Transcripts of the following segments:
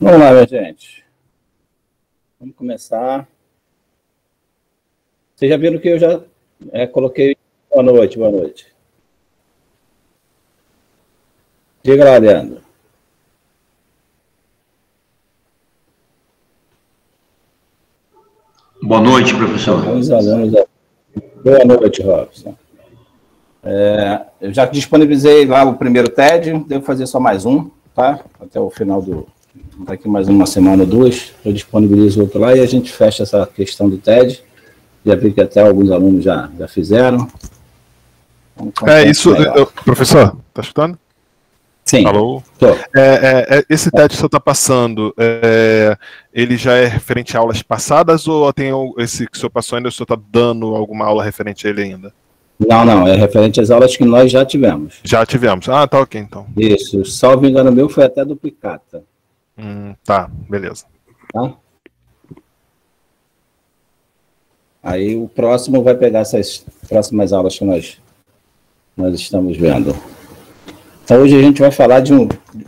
Vamos lá, minha gente. Vamos começar. Vocês já viram que eu já coloquei... Boa noite, boa noite. Diga lá, Leandro. Boa noite, professor. Alguns alunos... Boa noite, Robson. Eu já disponibilizei lá o primeiro TED, devo fazer só mais um, tá? Até o final do... Daqui mais uma semana ou duas, eu disponibilizo outro lá e a gente fecha essa questão do TED. Já vi que até alguns alunos já fizeram. Isso, professor, está escutando? Sim. Alô? Tô. Esse TED que o senhor está passando, ele já é referente a aulas passadas ou tem esse que o senhor passou ainda, o senhor está dando alguma aula referente a ele ainda? Não, é referente às aulas que nós já tivemos. Já tivemos. Ah, tá ok, então. Isso, salvo engano meu, foi até duplicata. Tá, beleza. Tá? Aí o próximo vai pegar essas próximas aulas que nós estamos vendo. Então hoje a gente vai falar de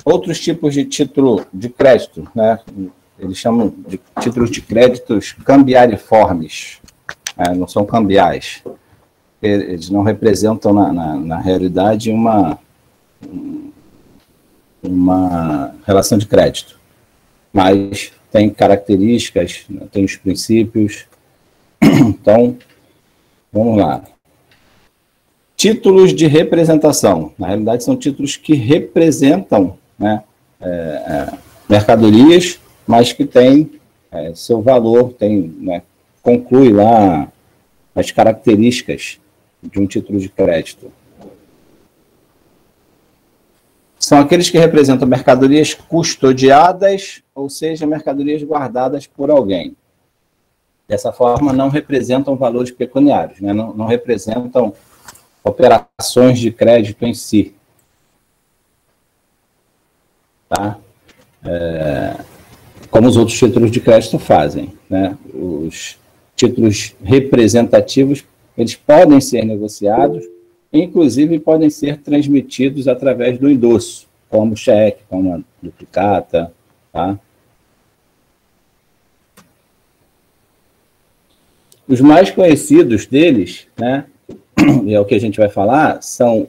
outros tipos de título de crédito, né? Eles chamam de títulos de créditos cambiariformes, não são cambiais. Eles não representam na realidade uma relação de crédito, mas tem características, tem os princípios. Então, vamos lá. Títulos de representação. Na realidade, são títulos que representam, né, mercadorias, mas que têm seu valor, né, conclui lá as características de um título de crédito. São aqueles que representam mercadorias custodiadas, ou seja, mercadorias guardadas por alguém. Dessa forma, não representam valores pecuniários, né? Não representam operações de crédito em si. Tá? Como os outros títulos de crédito fazem, né? Os títulos representativos, eles podem ser negociados, inclusive podem ser transmitidos através do endosso, como cheque, como a duplicata, tá? Os mais conhecidos deles, né, e é o que a gente vai falar, são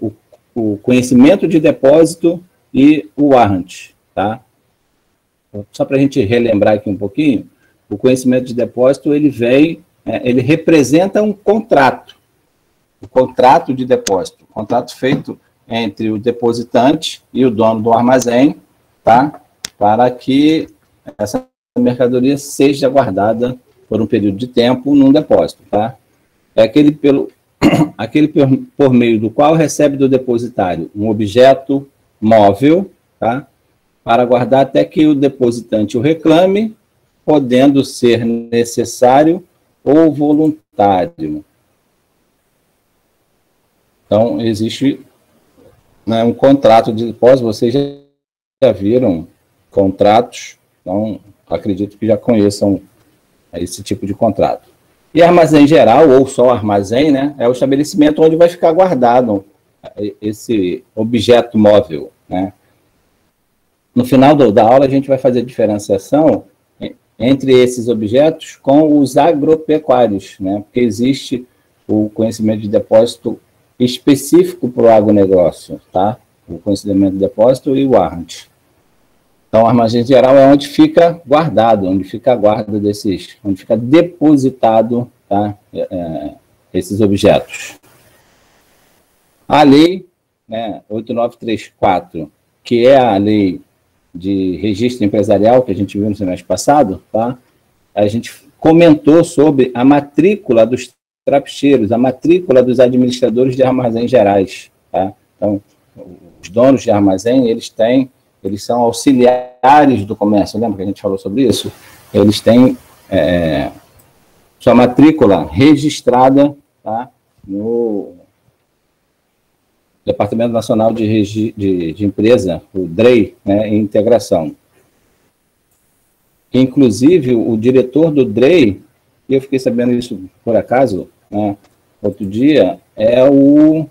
o conhecimento de depósito e o warrant, tá? Só para a gente relembrar aqui um pouquinho, o conhecimento de depósito, ele representa um contrato, o contrato de depósito, contrato feito entre o depositante e o dono do armazém, tá? Para que essa mercadoria seja guardada por um período de tempo num depósito, tá? É aquele por meio do qual recebe do depositário um objeto móvel, tá? Para guardar até que o depositante o reclame, podendo ser necessário ou voluntário. Então, existe, né, um contrato de depósito, vocês já viram contratos, então acredito que já conheçam esse tipo de contrato. E armazém geral, ou só armazém, né, é o estabelecimento onde vai ficar guardado esse objeto móvel, né. No final da aula, a gente vai fazer a diferenciação entre esses objetos com os agropecuários, né, porque existe o conhecimento de depósito específico para o agronegócio, tá? O conhecimento de depósito e o warrant. Então, o armazém geral é onde fica guardado, onde fica a guarda desses, onde fica depositado, tá? Esses objetos. A lei, né, 8934, que é a lei de registro empresarial que a gente viu no semestre passado, tá? A gente comentou sobre a matrícula dos trapicheiros, a matrícula dos administradores de armazéns gerais, tá? Então, os donos de armazém, eles são auxiliares do comércio, lembra que a gente falou sobre isso? Eles têm sua matrícula registrada, tá? no Departamento Nacional de Empresa, o DREI, né, em integração. Inclusive, o diretor do DREI, e eu fiquei sabendo isso por acaso, né, outro dia, é o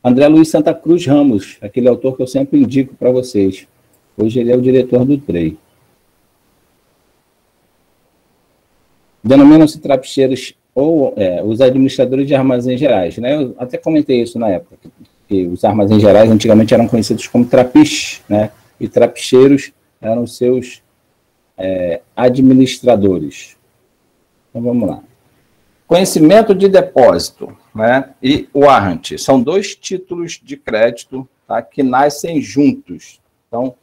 André Luiz Santa Cruz Ramos, aquele autor que eu sempre indico para vocês. Hoje ele é o diretor do DREI. Denominam-se trapicheiros ou os administradores de armazéns gerais, né? Eu até comentei isso na época, que os armazéns gerais antigamente eram conhecidos como trapiches, né? E trapicheiros eram os seus administradores. Então vamos lá. Conhecimento de depósito, né? E warrant são dois títulos de crédito, tá, que nascem juntos. Então,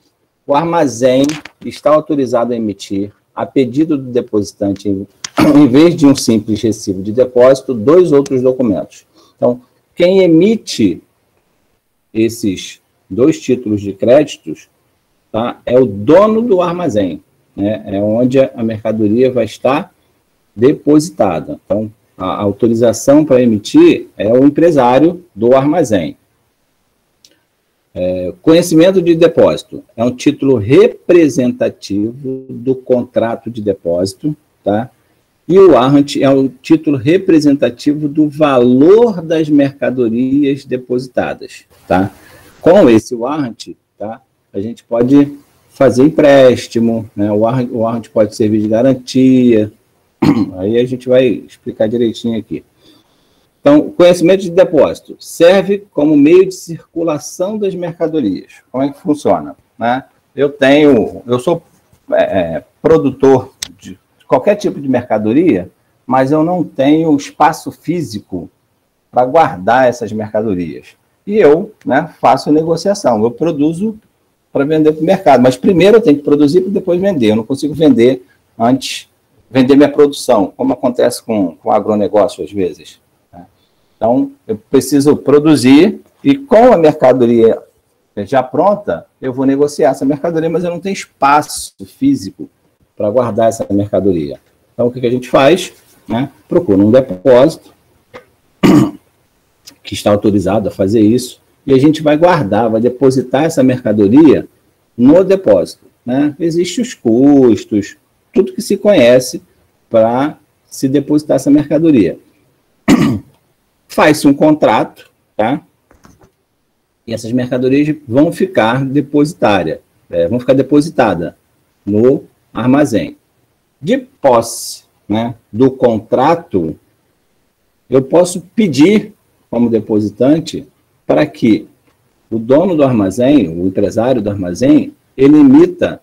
o armazém está autorizado a emitir, a pedido do depositante, em vez de um simples recibo de depósito, dois outros documentos. Então, quem emite esses dois títulos de créditos, tá, é o dono do armazém, né? É onde a mercadoria vai estar depositada. Então, a autorização para emitir é o empresário do armazém. Conhecimento de depósito é um título representativo do contrato de depósito, tá? E o warrant é o título representativo do valor das mercadorias depositadas, tá? Com esse warrant, tá, a gente pode fazer empréstimo, né? O warrant pode servir de garantia. Aí a gente vai explicar direitinho aqui. Então, conhecimento de depósito serve como meio de circulação das mercadorias. Como é que funciona, né? Eu sou produtor de qualquer tipo de mercadoria, mas eu não tenho espaço físico para guardar essas mercadorias. E eu, né, faço negociação. Eu produzo para vender para o mercado, mas primeiro eu tenho que produzir para depois vender. Eu não consigo vender antes, vender minha produção, como acontece com o agronegócio às vezes. Então, eu preciso produzir e com a mercadoria já pronta, eu vou negociar essa mercadoria, mas eu não tenho espaço físico para guardar essa mercadoria. Então, o que a gente faz? Né? Procura um depósito que está autorizado a fazer isso e a gente vai guardar, vai depositar essa mercadoria no depósito, né? Existem os custos, tudo que se conhece para se depositar essa mercadoria. Faz-se um contrato, tá? E essas mercadorias vão ficar depositadas no armazém. De posse, né, do contrato, eu posso pedir, como depositante, para que o dono do armazém, o empresário do armazém, ele emita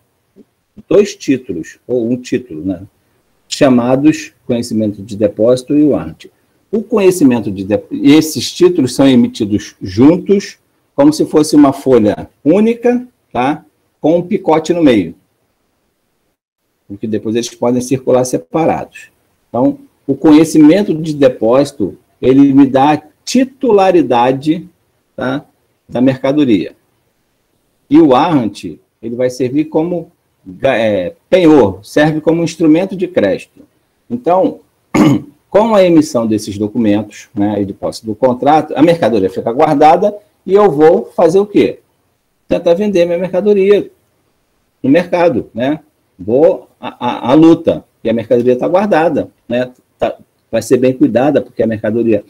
dois títulos, ou um título, né, chamados conhecimento de depósito e warrant. O conhecimento de esses títulos são emitidos juntos, como se fosse uma folha única, tá? Com um picote no meio. Porque depois eles podem circular separados. Então, o conhecimento de depósito, ele me dá a titularidade, tá, da mercadoria. E o warrant, ele vai servir como penhor, serve como instrumento de crédito. Então, com a emissão desses documentos, né, de posse do contrato, a mercadoria fica guardada e eu vou fazer o quê? Tentar vender minha mercadoria no mercado, né? Vou à luta, e a mercadoria está guardada, né? Vai ser bem cuidada, porque a mercadoria,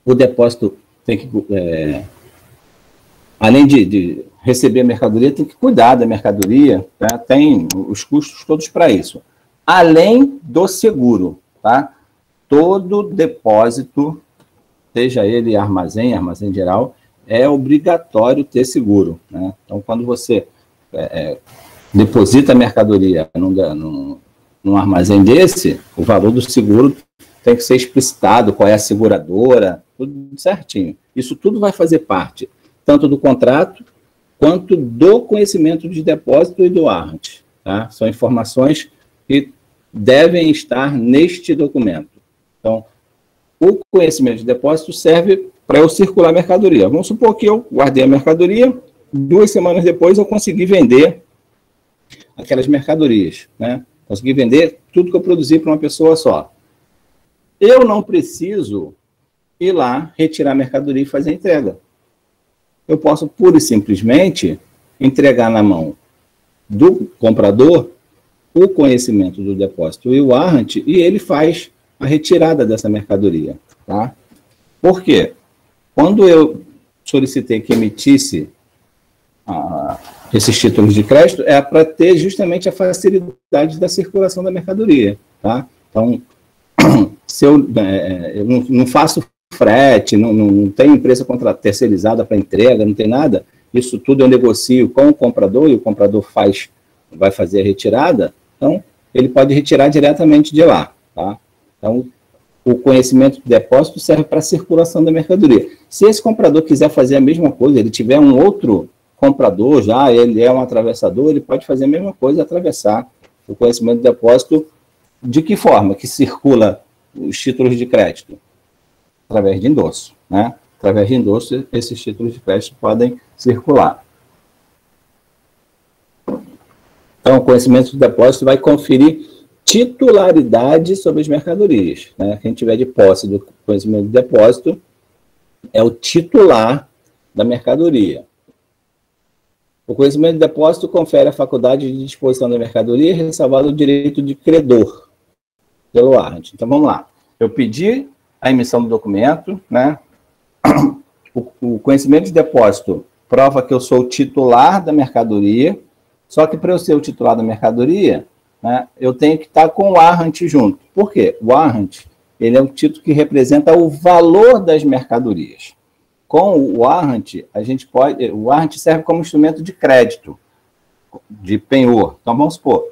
o depósito tem que, além de receber a mercadoria, tem que cuidar da mercadoria, tá? Tem os custos todos para isso. Além do seguro, tá? Todo depósito, seja ele armazém geral, é obrigatório ter seguro, né? Então, quando você deposita a mercadoria num armazém desse, o valor do seguro tem que ser explicitado, qual é a seguradora, tudo certinho. Isso tudo vai fazer parte, tanto do contrato, quanto do conhecimento de depósito e do warrant, tá? São informações que devem estar neste documento. Então, o conhecimento de depósito serve para eu circular a mercadoria. Vamos supor que eu guardei a mercadoria, 2 semanas depois eu consegui vender aquelas mercadorias, né? Consegui vender tudo que eu produzi para uma pessoa só. eu não preciso ir lá, retirar a mercadoria e fazer a entrega. Eu posso, pura e simplesmente, entregar na mão do comprador o conhecimento do depósito e o warrant, e ele faz a retirada dessa mercadoria. Tá? Por quê? Quando eu solicitei que emitisse esses títulos de crédito, é para ter justamente a facilidade da circulação da mercadoria. Tá? Então, se eu não faço frete, não tenho empresa terceirizada para entrega, não tem nada, isso tudo eu negocio com o comprador, e o comprador vai fazer a retirada, então ele pode retirar diretamente de lá. Tá? Então, o conhecimento do depósito serve para a circulação da mercadoria. Se esse comprador quiser fazer a mesma coisa, ele tiver um outro comprador já, ele é um atravessador, ele pode fazer a mesma coisa, atravessar o conhecimento do depósito. De que forma que circula os títulos de crédito? Através de endosso, né? Através de endosso, esses títulos de crédito podem circular. Então, o conhecimento do depósito vai conferir titularidade sobre as mercadorias, né? Quem tiver de posse do conhecimento do depósito é o titular da mercadoria. O conhecimento do depósito confere a faculdade de disposição da mercadoria, ressalvado o direito de credor pelo warrant. Então, vamos lá. Eu pedi a emissão do documento, né? O conhecimento de depósito prova que eu sou o titular da mercadoria, só que para eu ser o titular da mercadoria, né, eu tenho que estar com o warrant junto. Por quê? O warrant, ele é um título que representa o valor das mercadorias. Com o warrant, o warrant serve como instrumento de crédito, de penhor. Então, vamos supor,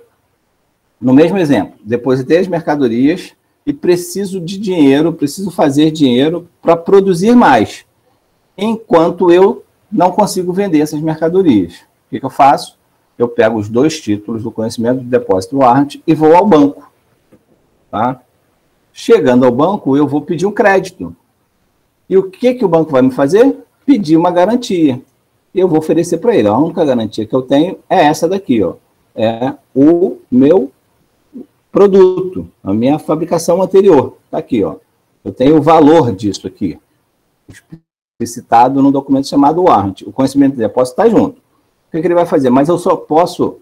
no mesmo exemplo, depositei as mercadorias e preciso de dinheiro, preciso fazer dinheiro para produzir mais, enquanto eu não consigo vender essas mercadorias. O que eu faço? Eu pego os dois títulos do conhecimento do depósito do warrant e vou ao banco. Tá? Chegando ao banco, eu vou pedir um crédito. E o que o banco vai me fazer? Pedir uma garantia. E eu vou oferecer para ele. A única garantia que eu tenho é essa daqui, ó. É o meu produto, a minha fabricação anterior. Está aqui, ó. Eu tenho o valor disso aqui, explicitado no documento chamado warrant. O conhecimento de depósito está junto. O que ele vai fazer? Mas eu só posso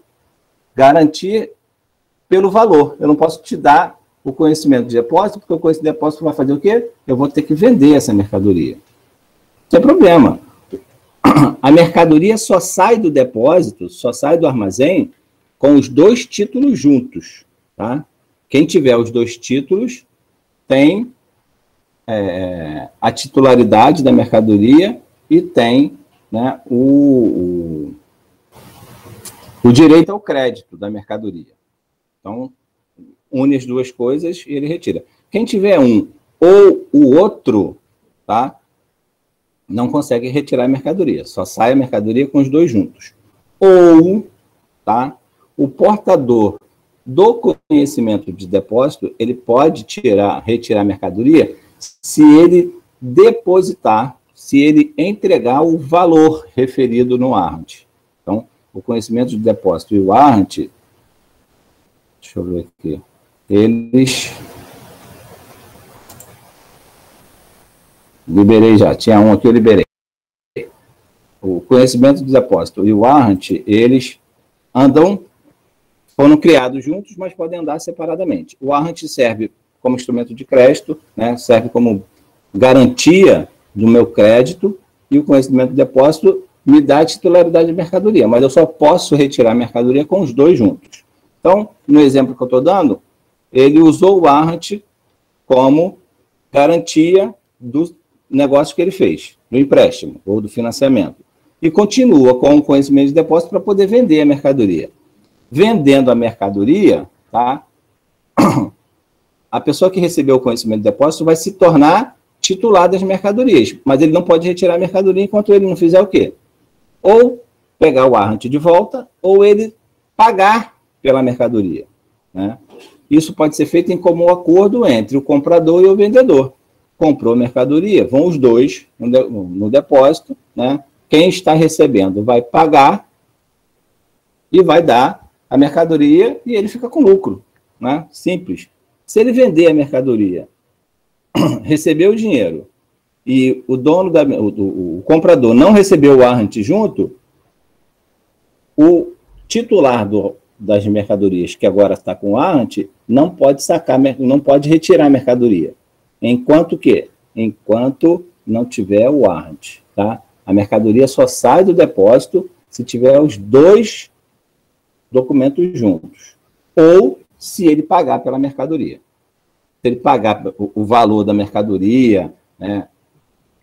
garantir pelo valor. Eu não posso te dar o conhecimento de depósito, porque o conhecimento de depósito vai fazer o quê? Eu vou ter que vender essa mercadoria. Não tem problema. A mercadoria só sai do depósito, só sai do armazém com os dois títulos juntos. Tá? Quem tiver os dois títulos tem a titularidade da mercadoria e tem, né, o direito ao crédito da mercadoria. Então, une as duas coisas e ele retira. Quem tiver um ou o outro, tá, não consegue retirar a mercadoria. Só sai a mercadoria com os dois juntos. Ou, tá, o portador do conhecimento de depósito, ele pode retirar a mercadoria se ele depositar, se ele entregar o valor referido no warrant. Então, o conhecimento de depósito e o warrant, deixa eu ver aqui, eles... Liberei já, tinha um aqui, eu liberei. O conhecimento de depósito e o warrant, eles foram criados juntos, mas podem andar separadamente. O warrant serve como instrumento de crédito, né, serve como garantia do meu crédito, e o conhecimento de depósito me dá a titularidade de mercadoria, mas eu só posso retirar a mercadoria com os dois juntos. Então, no exemplo que eu estou dando, ele usou o warrant como garantia do negócio que ele fez, do empréstimo ou do financiamento, e continua com o conhecimento de depósito para poder vender a mercadoria. Vendendo a mercadoria, tá? A pessoa que recebeu o conhecimento de depósito vai se tornar titular das mercadorias, mas ele não pode retirar a mercadoria enquanto ele não fizer o quê? Ou pegar o warrant de volta, ou ele pagar pela mercadoria, né? Isso pode ser feito em comum acordo entre o comprador e o vendedor. Comprou a mercadoria, vão os dois no depósito, né? Quem está recebendo vai pagar e vai dar a mercadoria e ele fica com lucro, né? Simples. Se ele vender a mercadoria recebeu o dinheiro e o dono o comprador não recebeu o warrant junto, o titular das mercadorias, que agora está com o warrant, não pode sacar, não pode retirar a mercadoria. Enquanto não tiver o warrant, tá? A mercadoria só sai do depósito se tiver os dois documentos juntos, ou se ele pagar pela mercadoria. Se ele pagar o valor da mercadoria, né,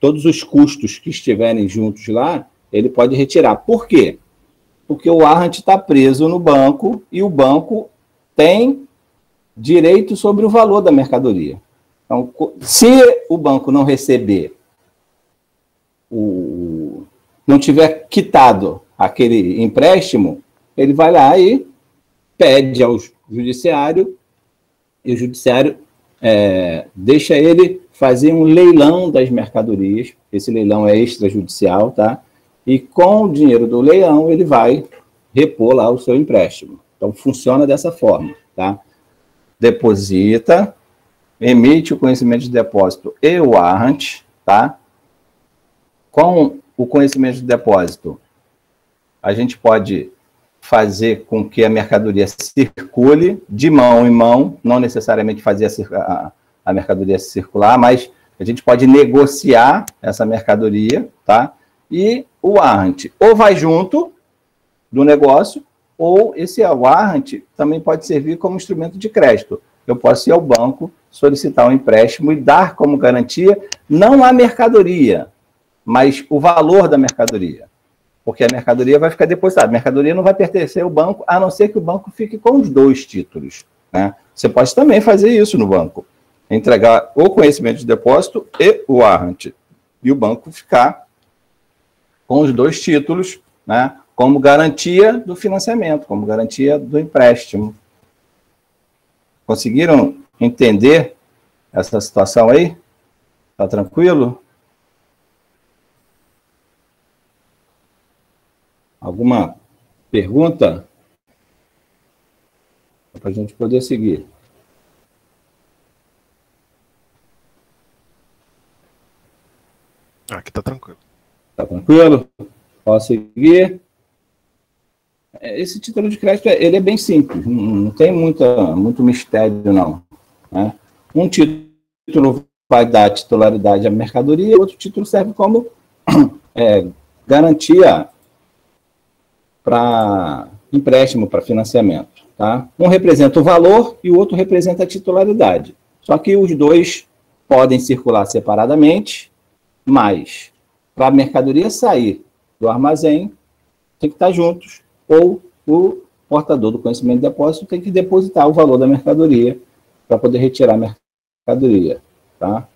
todos os custos que estiverem juntos lá, ele pode retirar. Por quê? Porque o warrant está preso no banco e o banco tem direito sobre o valor da mercadoria. Então, se o banco não receber, não tiver quitado aquele empréstimo, ele vai lá e pede ao judiciário, e o judiciário deixa ele fazer um leilão das mercadorias. Esse leilão é extrajudicial, tá? E com o dinheiro do leilão, ele vai repor lá o seu empréstimo. Então, funciona dessa forma, tá? Deposita, emite o conhecimento de depósito e o warrant, tá? Com o conhecimento de depósito, a gente pode fazer com que a mercadoria circule de mão em mão, não necessariamente fazer a mercadoria circular, mas a gente pode negociar essa mercadoria, tá? E o warrant ou vai junto do negócio, ou esse warrant também pode servir como instrumento de crédito. Eu posso ir ao banco, solicitar um empréstimo e dar como garantia não a mercadoria, mas o valor da mercadoria. Porque a mercadoria vai ficar depositada. A mercadoria não vai pertencer ao banco, a não ser que o banco fique com os dois títulos, né? Você pode também fazer isso no banco. Entregar o conhecimento de depósito e o warrant. E o banco ficar com os dois títulos, né, como garantia do financiamento, como garantia do empréstimo. Conseguiram entender essa situação aí? Tá tranquilo? Alguma pergunta? Para a gente poder seguir. Aqui tá tranquilo. Tá tranquilo? Posso seguir? Esse título de crédito, ele é bem simples, não tem muito mistério, não, né? Um título vai dar titularidade à mercadoria, outro título serve como garantia para empréstimo, para financiamento, tá? Um representa o valor e o outro representa a titularidade. Só que os dois podem circular separadamente, mas para a mercadoria sair do armazém, tem que estar juntos, ou o portador do conhecimento de depósito tem que depositar o valor da mercadoria para poder retirar a mercadoria, tá?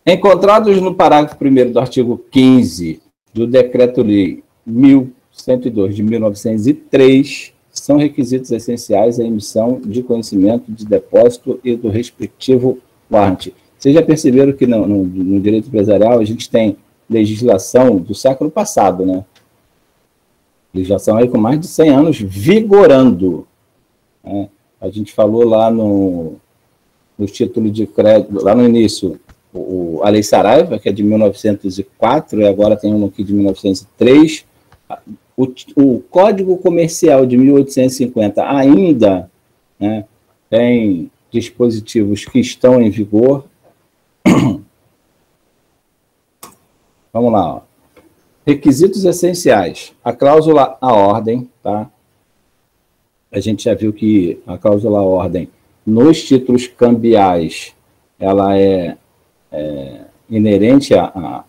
Encontrados no parágrafo 1º do artigo 15 do Decreto-Lei 1102 de 1903, são requisitos essenciais à emissão de conhecimento de depósito e do respectivo warrant. Vocês já perceberam que no direito empresarial a gente tem legislação do século passado, né? Legislação aí com mais de 100 anos vigorando, né? A gente falou lá no título de crédito, lá no início, a Lei Saraiva, que é de 1904, e agora tem uma aqui de 1903. O Código Comercial de 1850 ainda, né, tem dispositivos que estão em vigor. Vamos lá, ó. Requisitos essenciais. A cláusula à ordem, tá? A gente já viu que a cláusula à ordem nos títulos cambiais, ela é inerente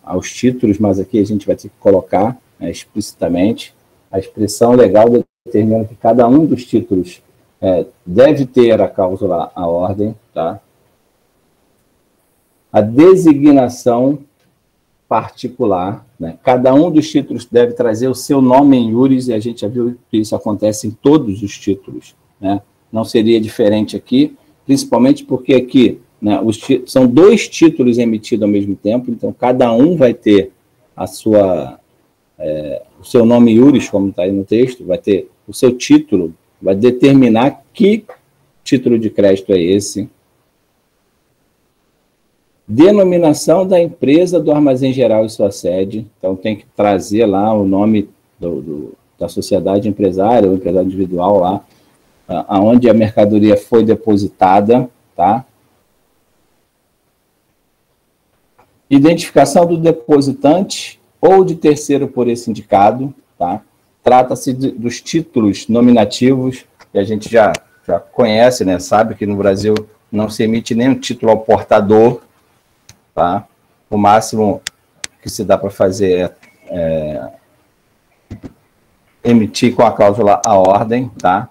aos títulos, mas aqui a gente vai ter que colocar, né, explicitamente. A expressão legal determina que cada um dos títulos deve ter a cláusula à ordem, tá? A designação particular, né? Cada um dos títulos deve trazer o seu nome em iuris, e a gente já viu que isso acontece em todos os títulos, né? Não seria diferente aqui, principalmente porque aqui, né, são dois títulos emitidos ao mesmo tempo, então cada um vai ter a sua o seu nome iuris, como está aí no texto, vai ter o seu título, vai determinar que título de crédito é esse. Denominação da empresa do armazém geral e sua sede. Então, tem que trazer lá o nome da sociedade empresária ou empresário individual lá, aonde a mercadoria foi depositada, tá? Identificação do depositante ou de terceiro por esse indicado, tá? Trata-se dos títulos nominativos, que a gente já conhece, né? Sabe que no Brasil não se emite nenhum título ao portador, tá? O máximo que se dá para fazer é emitir com a cláusula a ordem, tá?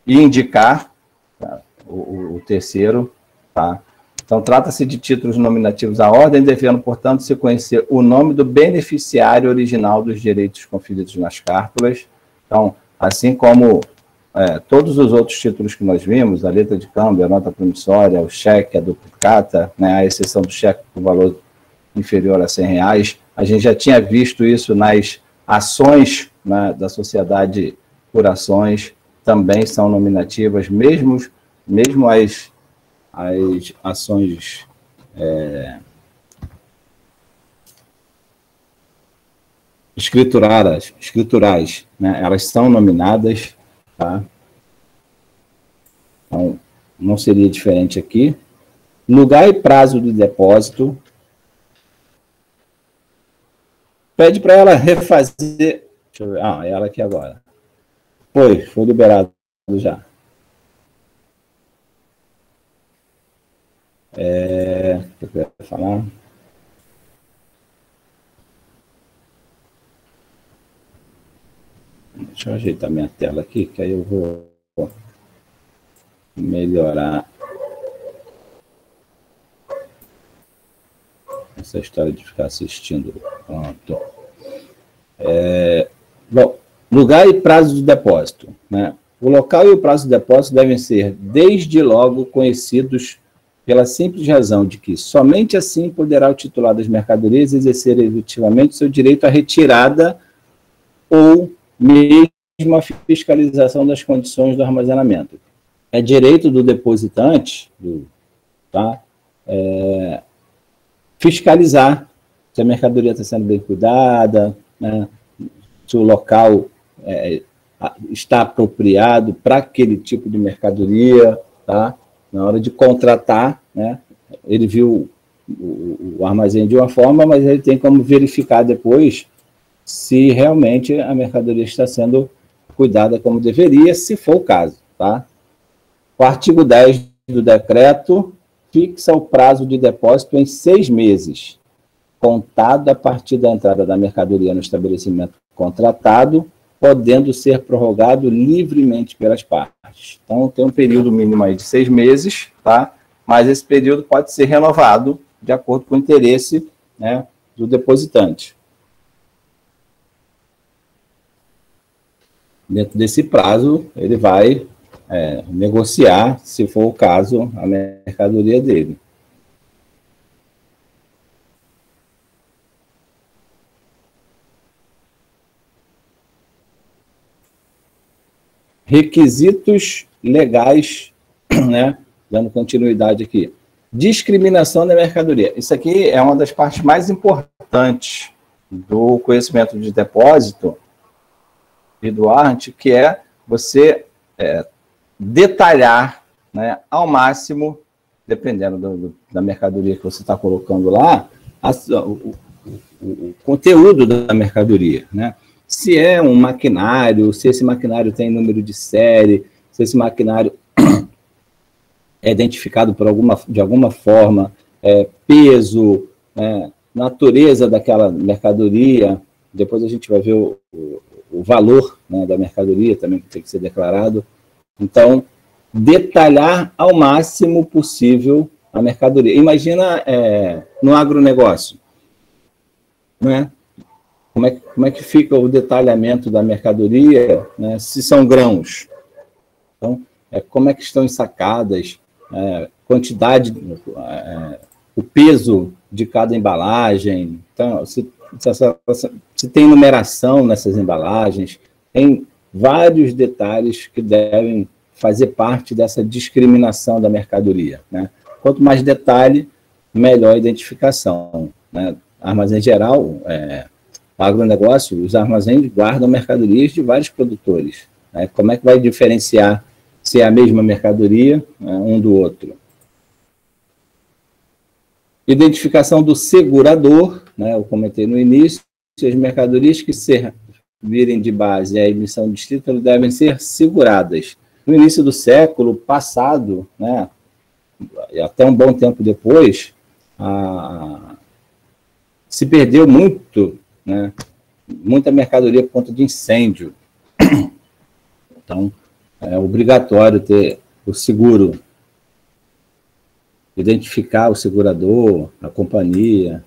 E indicar, tá? o terceiro, tá? Então, trata-se de títulos nominativos à ordem, devendo, portanto, se conhecer o nome do beneficiário original dos direitos conferidos nas cártulas. Então, assim como todos os outros títulos que nós vimos, a letra de câmbio, a nota promissória, o cheque, a duplicata, né, a exceção do cheque por valor inferior a R$100, a gente já tinha visto isso nas ações, né, da sociedade por ações, também são nominativas, mesmo as ações escriturais, né, elas são nominadas, tá? Então, não seria diferente aqui. Lugar e prazo de depósito. Pede para ela refazer. Deixa eu ver. Ela aqui agora. Foi liberado já. O que eu ia falar? Deixa eu ajeitar minha tela aqui, que aí eu vou melhorar essa história de ficar assistindo. Pronto. Bom, lugar e prazo de depósito, né? O local e o prazo de depósito devem ser, desde logo, conhecidos pela simples razão de que somente assim poderá o titular das mercadorias exercer efetivamente seu direito à retirada ou mesmo a fiscalização das condições do armazenamento. É direito do depositante, tá? Fiscalizar se a mercadoria está sendo bem cuidada, né? Se o local está apropriado para aquele tipo de mercadoria, tá? Na hora de contratar, né? Ele viu o armazém de uma forma, mas ele tem como verificar depois se realmente a mercadoria está sendo cuidada como deveria, se for o caso, tá? O artigo 10 do decreto fixa o prazo de depósito em 6 meses, contado a partir da entrada da mercadoria no estabelecimento contratado, podendo ser prorrogado livremente pelas partes. Então, tem um período mínimo aí de 6 meses, tá? Mas esse período pode ser renovado de acordo com o interesse, né, do depositante. Dentro desse prazo, ele vai negociar, se for o caso, a mercadoria dele. Requisitos legais, né? Dando continuidade aqui. Discriminação da mercadoria. Isso aqui é uma das partes mais importantes do conhecimento de depósito e do ARNT, que é você detalhar, né, ao máximo, dependendo da mercadoria que você está colocando lá, o conteúdo da mercadoria, né? Se é um maquinário, se esse maquinário tem número de série, se esse maquinário é identificado de alguma forma, peso, natureza daquela mercadoria, depois a gente vai ver o valor, né, da mercadoria também que tem que ser declarado. Então, detalhar ao máximo possível a mercadoria. Imagina no agronegócio, né? Como é que fica o detalhamento da mercadoria, né, se são grãos? Então, como é que estão ensacadas, quantidade, o peso de cada embalagem. Então, se tem numeração nessas embalagens, tem vários detalhes que devem fazer parte dessa discriminação da mercadoria, né? Quanto mais detalhe, melhor a identificação, né? Armazém geral, agronegócio, os armazéns guardam mercadorias de vários produtores, né? Como é que vai diferenciar se é a mesma mercadoria, né, um do outro? Identificação do segurador, né? Eu comentei no início, as mercadorias que servirem de base à emissão de título devem ser seguradas. No início do século passado, né, até um bom tempo depois, se perdeu muito, né, muita mercadoria por conta de incêndio. Então, é obrigatório ter o seguro, identificar o segurador, a companhia,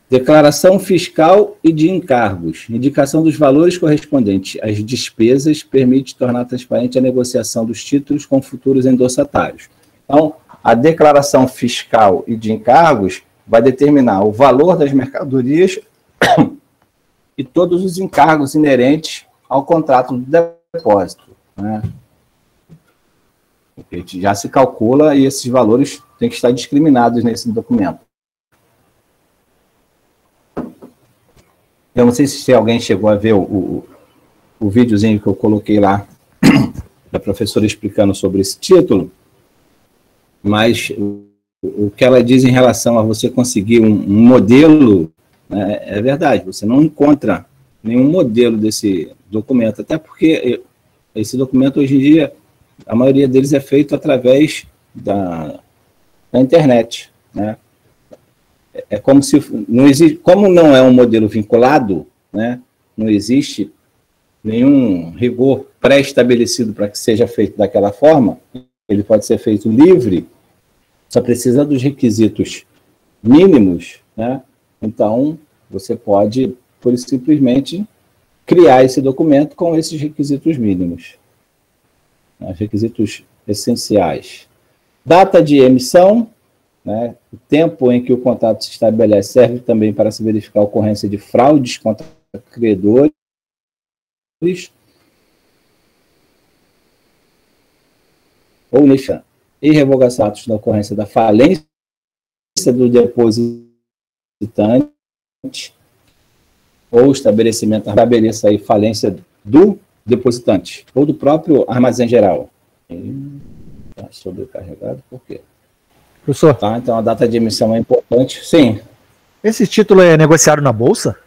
declaração fiscal e de encargos, indicação dos valores correspondentes às despesas permite tornar transparente a negociação dos títulos com futuros endossatários. Então, a declaração fiscal e de encargos vai determinar o valor das mercadorias e todos os encargos inerentes ao contrato de depósito, né? Porque já se calcula e esses valores têm que estar discriminados nesse documento. Eu não sei se alguém chegou a ver o videozinho que eu coloquei lá da professora explicando sobre esse título, mas o que ela diz em relação a você conseguir um modelo, né, é verdade, você não encontra nenhum modelo desse documento, até porque esse documento hoje em dia, a maioria deles é feito através da internet, né? É como se não existe, como não é um modelo vinculado, né, não existe nenhum rigor pré-estabelecido para que seja feito daquela forma, ele pode ser feito livre, só precisa dos requisitos mínimos, né? Então, você pode, por isso, simplesmente criar esse documento com esses requisitos mínimos, né, requisitos essenciais. Data de emissão, né, o tempo em que o contrato se estabelece serve também para se verificar a ocorrência de fraudes contra credores, ou e revogação atos da ocorrência da falência do depositante ou estabelecimento, estabeleça aí falência do depositante ou do próprio armazém geral. Está sobrecarregado, por quê? Professor. Tá, então a data de emissão é importante. Sim. Esse título é negociado na Bolsa?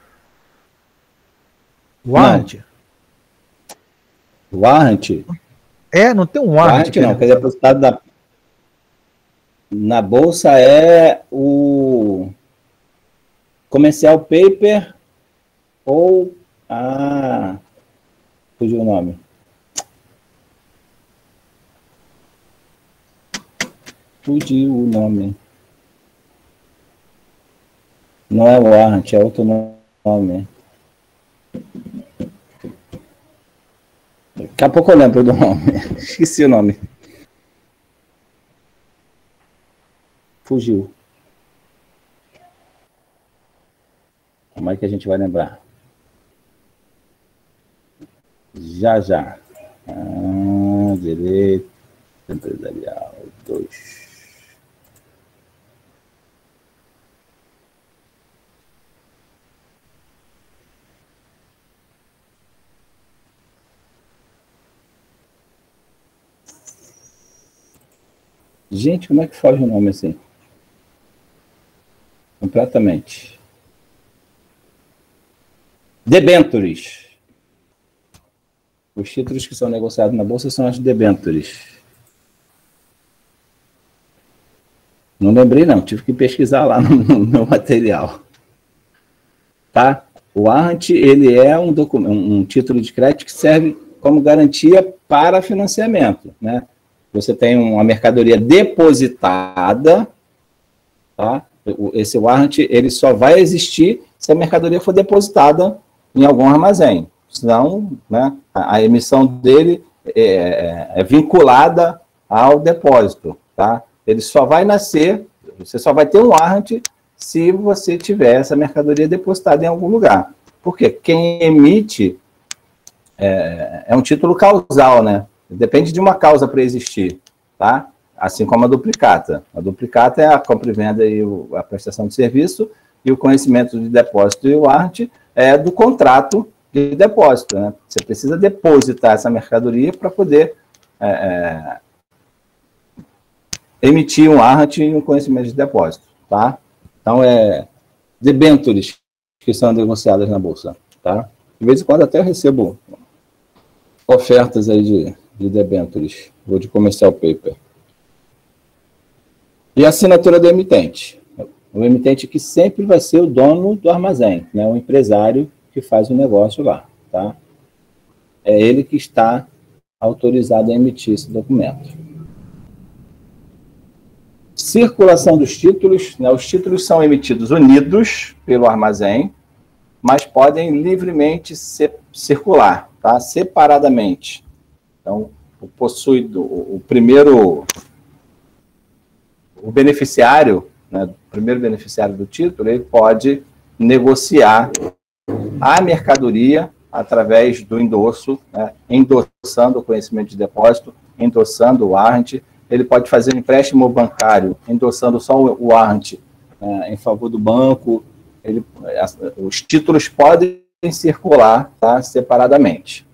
Warrant? Warrant? Não tem um warrant. Não, que é depositado na Bolsa é o comercial paper ou fugiu o nome. Fugiu o nome. Não é warrant, é outro nome. Daqui a pouco eu lembro do nome. Esqueci o nome. Fugiu. Como é que a gente vai lembrar? Já. Direito empresarial 2. Gente, como é que foge o nome assim? Completamente. Debentures. Os títulos que são negociados na Bolsa são as debentures. Não lembrei, não. Tive que pesquisar lá no meu material. Tá? O warrant, ele é um título de crédito que serve como garantia para financiamento, né? Você tem uma mercadoria depositada, tá? Esse warrant, ele só vai existir se a mercadoria for depositada em algum armazém. Senão, né, a emissão dele é vinculada ao depósito, tá? Ele só vai nascer, você só vai ter um warrant se você tiver essa mercadoria depositada em algum lugar. Porque quem emite é um título causal, né? Depende de uma causa para existir, tá? Assim como a duplicata. A duplicata é a compra e venda e a prestação de serviço, e o conhecimento de depósito e o arte é do contrato de depósito, né? Você precisa depositar essa mercadoria para poder emitir um arte e um conhecimento de depósito, tá? Então, debêntures que são negociadas na Bolsa, tá? De vez em quando até eu recebo ofertas aí de debêntures, ou de comercial paper. E a assinatura do emitente. O emitente que sempre vai ser o dono do armazém, né? O empresário que faz o negócio lá, tá? É ele que está autorizado a emitir esse documento. Circulação dos títulos, né? Os títulos são emitidos unidos pelo armazém, mas podem livremente circular, tá? Separadamente. Então, o beneficiário, né, o primeiro beneficiário do título, ele pode negociar a mercadoria através do endosso, né, endossando o conhecimento de depósito, endossando o warrant. Ele pode fazer um empréstimo bancário, endossando só o warrant em favor do banco. Os títulos podem circular, tá, separadamente.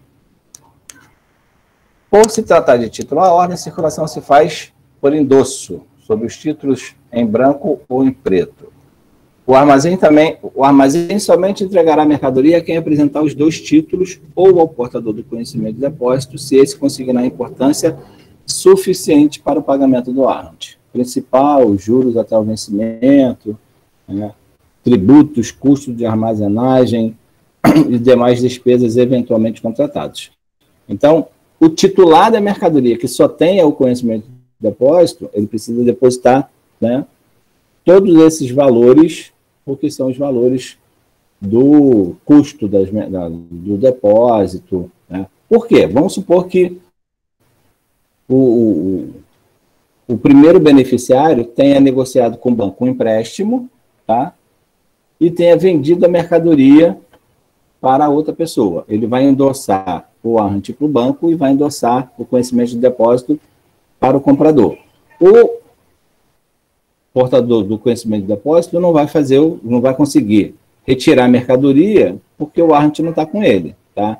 Por se tratar de título à ordem, a circulação se faz por endosso, sobre os títulos em branco ou em preto. O armazém somente entregará a mercadoria a quem apresentar os dois títulos ou ao portador do conhecimento de depósito, se esse consignar importância suficiente para o pagamento do warrant. Principal, juros até o vencimento, né, tributos, custos de armazenagem e demais despesas eventualmente contratadas. Então, o titular da mercadoria que só tenha o conhecimento de depósito, ele precisa depositar, né, todos esses valores, porque são os valores do custo do depósito. Né? Por quê? Vamos supor que o primeiro beneficiário tenha negociado com o banco um empréstimo, tá? E tenha vendido a mercadoria para outra pessoa. Ele vai endossar o warrant para o banco e vai endossar o conhecimento de depósito para o comprador. O portador do conhecimento de depósito não vai conseguir retirar a mercadoria porque o warrant não está com ele, tá?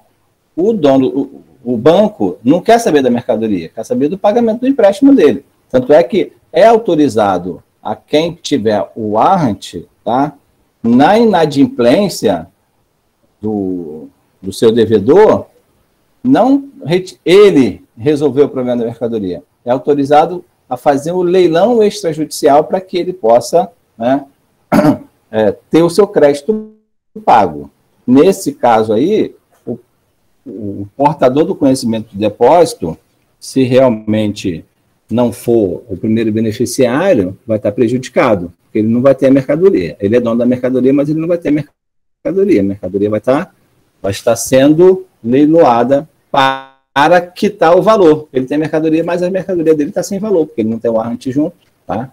O banco não quer saber da mercadoria, quer saber do pagamento do empréstimo dele. Tanto é que é autorizado a quem tiver o warrant, tá? Na inadimplência do seu devedor, não ele resolveu o problema da mercadoria. É autorizado a fazer o leilão extrajudicial para que ele possa, né, ter o seu crédito pago. Nesse caso aí, o portador do conhecimento de depósito, se realmente não for o primeiro beneficiário, vai estar prejudicado, porque ele não vai ter a mercadoria. Ele é dono da mercadoria, mas ele não vai ter a mercadoria. A mercadoria vai estar sendo leiloada para quitar o valor. Ele tem mercadoria, mas a mercadoria dele está sem valor, porque ele não tem o warrant junto, tá?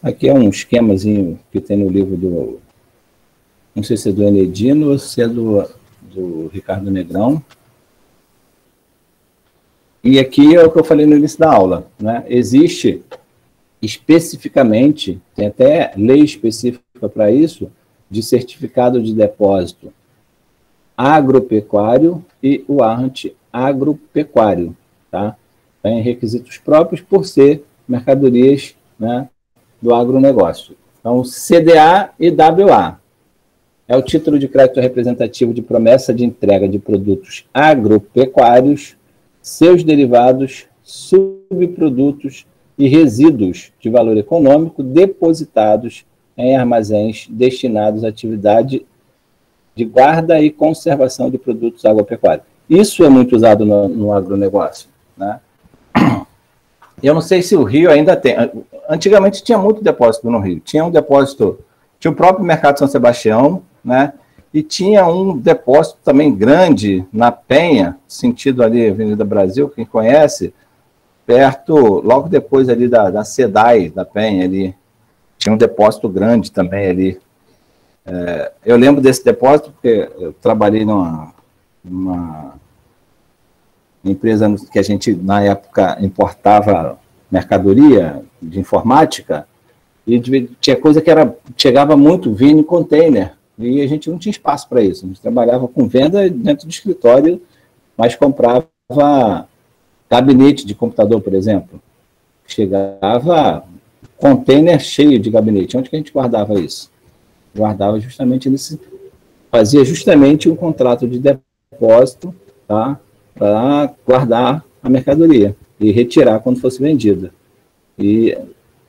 Aqui é um esquemazinho que tem no livro não sei se é do Enedino ou se é do Ricardo Negrão. E aqui é o que eu falei no início da aula, né? Existe especificamente, tem até lei específica para isso, de certificado de depósito agropecuário e o warrant agropecuário, tá? Tem requisitos próprios por ser mercadorias, né, do agronegócio. Então, CDA e WA é o título de crédito representativo de promessa de entrega de produtos agropecuários, seus derivados, subprodutos e resíduos de valor econômico depositados em armazéns destinados à atividade de guarda e conservação de produtos agropecuários. Isso é muito usado no agronegócio, né? Eu não sei se o Rio ainda tem. Antigamente tinha muito depósito no Rio. Tinha um depósito, tinha o próprio Mercado São Sebastião, né? E tinha um depósito também grande na Penha, sentido ali Avenida Brasil, quem conhece, perto, logo depois ali da SEDAI, da Penha, ali, tinha um depósito grande também ali. Eu lembro desse depósito porque eu trabalhei numa empresa que a gente, na época, importava mercadoria de informática, e tinha coisa que chegava muito, vinha em container, e a gente não tinha espaço para isso. A gente trabalhava com venda dentro do escritório, mas comprava gabinete de computador, por exemplo. Chegava container cheio de gabinete. Onde que a gente guardava isso? Guardava justamente fazia justamente um contrato de depósito, tá? Para guardar a mercadoria e retirar quando fosse vendida. E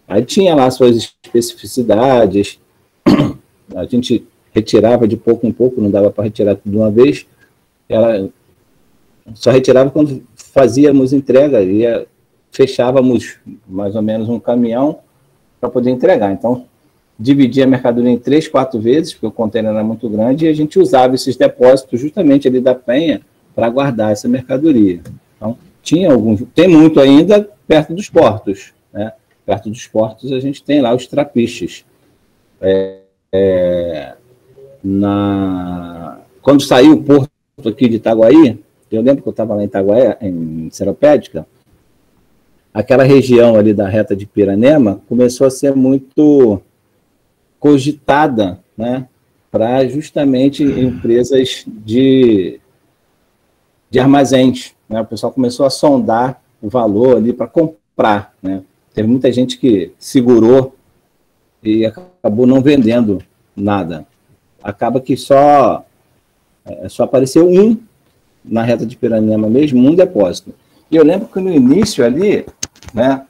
aí tinha lá suas especificidades, a gente retirava de pouco em pouco, não dava para retirar tudo de uma vez, só retirava quando fazíamos entrega, fechávamos mais ou menos um caminhão para poder entregar. Então, dividia a mercadoria em 3, 4 vezes, porque o container era muito grande, e a gente usava esses depósitos justamente ali da Penha para guardar essa mercadoria. Então, tem muito ainda perto dos portos, né? Perto dos portos a gente tem lá os trapiches. Quando saiu o porto aqui de Itaguaí, eu lembro que eu estava lá em Itaguaí, em Seropédica, aquela região ali da reta de Piranema começou a ser muito cogitada, né, para justamente empresas de armazéns, né? O pessoal começou a sondar o valor ali para comprar, né? Teve muita gente que segurou e acabou não vendendo nada. Acaba que só apareceu na reta de Piranema mesmo, um depósito. E eu lembro que no início ali, né,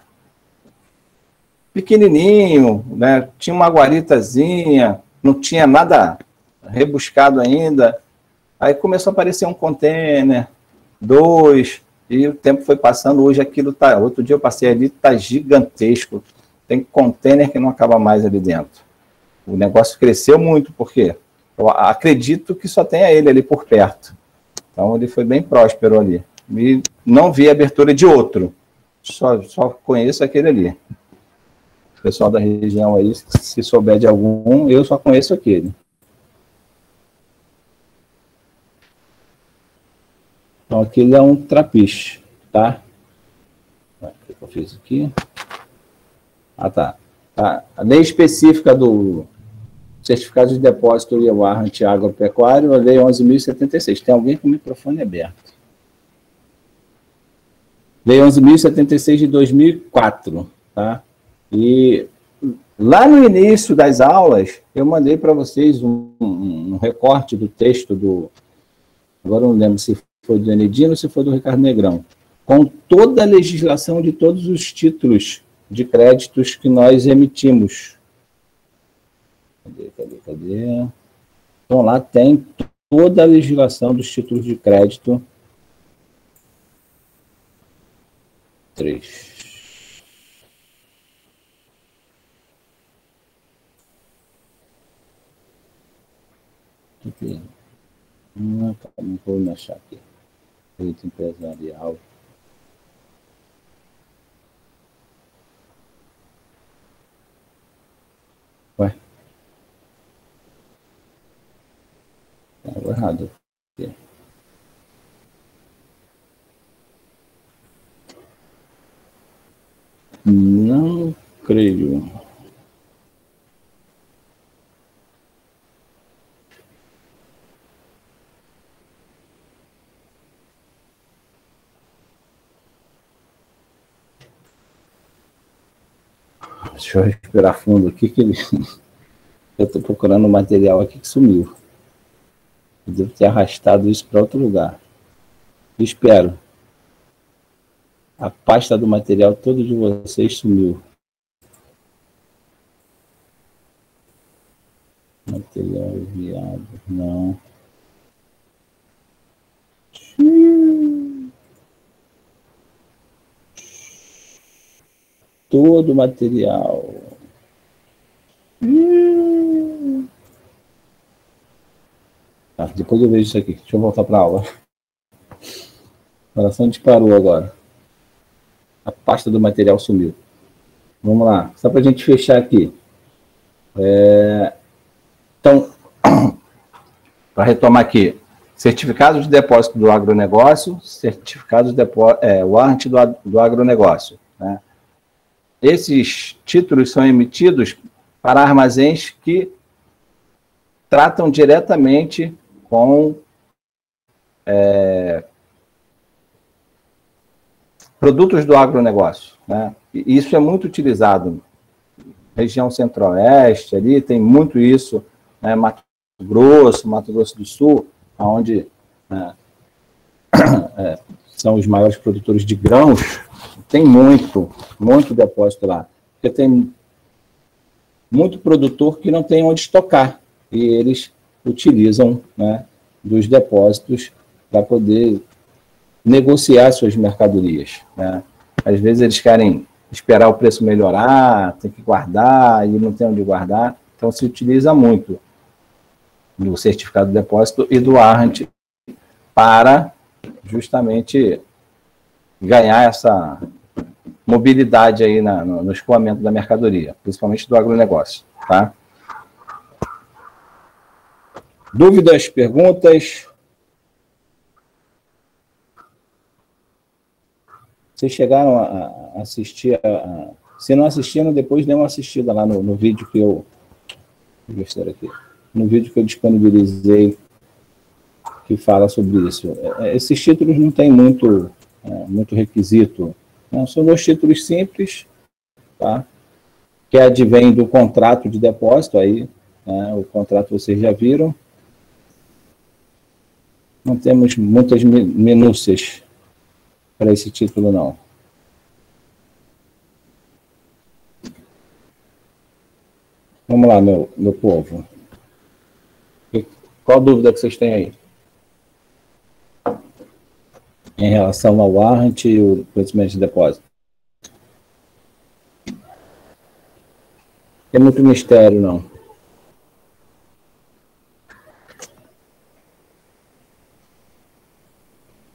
pequenininho, né, tinha uma guaritazinha, não tinha nada rebuscado ainda. Aí começou a aparecer um container, 2, e o tempo foi passando. Hoje aquilo tá. Outro dia eu passei ali, tá gigantesco. Tem container que não acaba mais ali dentro. O negócio cresceu muito, porque eu acredito que só tenha ele ali por perto. Então ele foi bem próspero ali. E não vi abertura de outro. Só conheço aquele ali. O pessoal da região aí, se souber de algum, eu só conheço aquele. Então, aquele é um trapiche, tá? O que eu fiz aqui? Tá. A lei específica do certificado de depósito e warrant agropecuário, a lei 11.076. Tem alguém com o microfone aberto. Lei 11.076 de 2004, tá? E lá no início das aulas, eu mandei para vocês um recorte do texto agora não lembro se foi do Enedino ou se foi do Ricardo Negrão, com toda a legislação de todos os títulos de créditos que nós emitimos. Cadê? Então, lá tem toda a legislação dos títulos de crédito. 3. Aqui. Não vou me achar aqui. Direito empresarial. Ué? Estava errado. Aqui. Não creio. Deixa eu respirar fundo aqui, eu estou procurando um material aqui que sumiu. Eu devo ter arrastado isso para outro lugar. Espero. A pasta do material todo de vocês sumiu. Material enviado. Não. Todo o material. Depois eu vejo isso aqui. Deixa eu voltar para a aula. O coração disparou agora. A pasta do material sumiu. Vamos lá, só para a gente fechar aqui. Então, para retomar aqui, certificado de depósito do agronegócio, certificado de depósito, warrant do agronegócio. Né? Esses títulos são emitidos para armazéns que tratam diretamente com produtos do agronegócio. Né? E isso é muito utilizado. Região Centro-Oeste, ali tem muito isso, né? Mato Grosso do Sul, onde são os maiores produtores de grãos, tem muito depósito lá. Porque tem muito produtor que não tem onde estocar, e eles utilizam, né, dos depósitos para poder negociar suas mercadorias. Né? Às vezes eles querem esperar o preço melhorar, tem que guardar, e não tem onde guardar, então se utiliza muito do certificado de depósito e do warrant para justamente ganhar essa mobilidade aí no escoamento da mercadoria, principalmente do agronegócio. Tá? Dúvidas, perguntas? Vocês chegaram a assistir, se não assistiram, depois dê uma assistida lá no vídeo que eu... Deixa eu ver aqui. No vídeo que eu disponibilizei, que fala sobre isso. Esses títulos não tem muito requisito. Não, são 2 títulos simples, tá? Que advém do contrato de depósito, aí, né? O contrato vocês já viram. Não temos muitas minúcias para esse título, não. Vamos lá, meu povo. Qual dúvida que vocês têm aí? Em relação ao warrant e o procedimento de depósito. Tem muito mistério, não.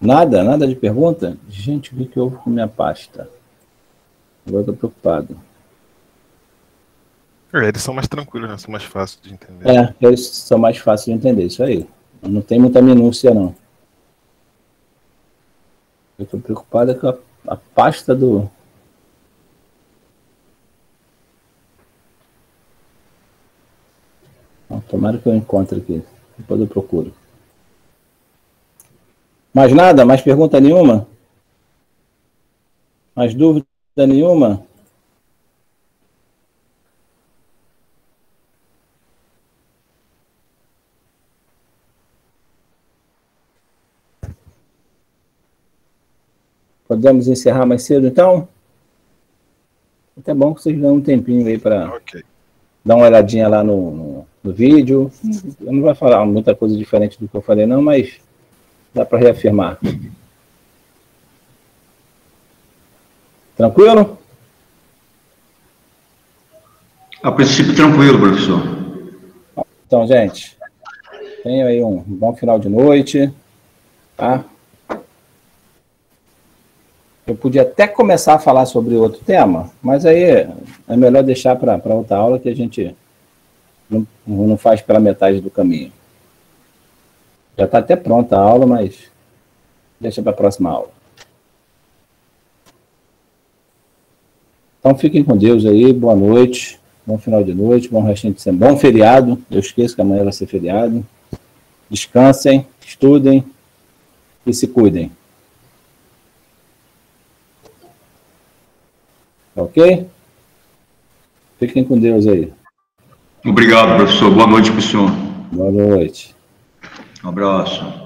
Nada de pergunta? Gente, o que houve com minha pasta? Agora estou preocupado. Eles são mais tranquilos, né? São mais fáceis de entender. Eles são mais fáceis de entender, isso aí. Não tem muita minúcia, não. Eu estou preocupado com a pasta do... Não, tomara que eu encontre aqui. Depois eu procuro. Mais nada? Mais pergunta nenhuma? Mais dúvida nenhuma? Podemos encerrar mais cedo, então? Até bom que vocês dão um tempinho aí para dar uma olhadinha lá no vídeo. Eu não vou falar muita coisa diferente do que eu falei, não, mas dá para reafirmar. Tranquilo? A princípio, tranquilo, professor. Então, gente, tenham aí um bom final de noite, tá? Eu podia até começar a falar sobre outro tema, mas aí é melhor deixar para outra aula, que a gente não faz pela metade do caminho. Já está até pronta a aula, mas deixa para a próxima aula. Então, fiquem com Deus aí, boa noite, bom final de noite, bom restinho de semana, bom feriado. Eu esqueço que amanhã vai ser feriado. Descansem, estudem e se cuidem. Ok? Fiquem com Deus aí. Obrigado, professor. Boa noite para o senhor. Boa noite. Um abraço.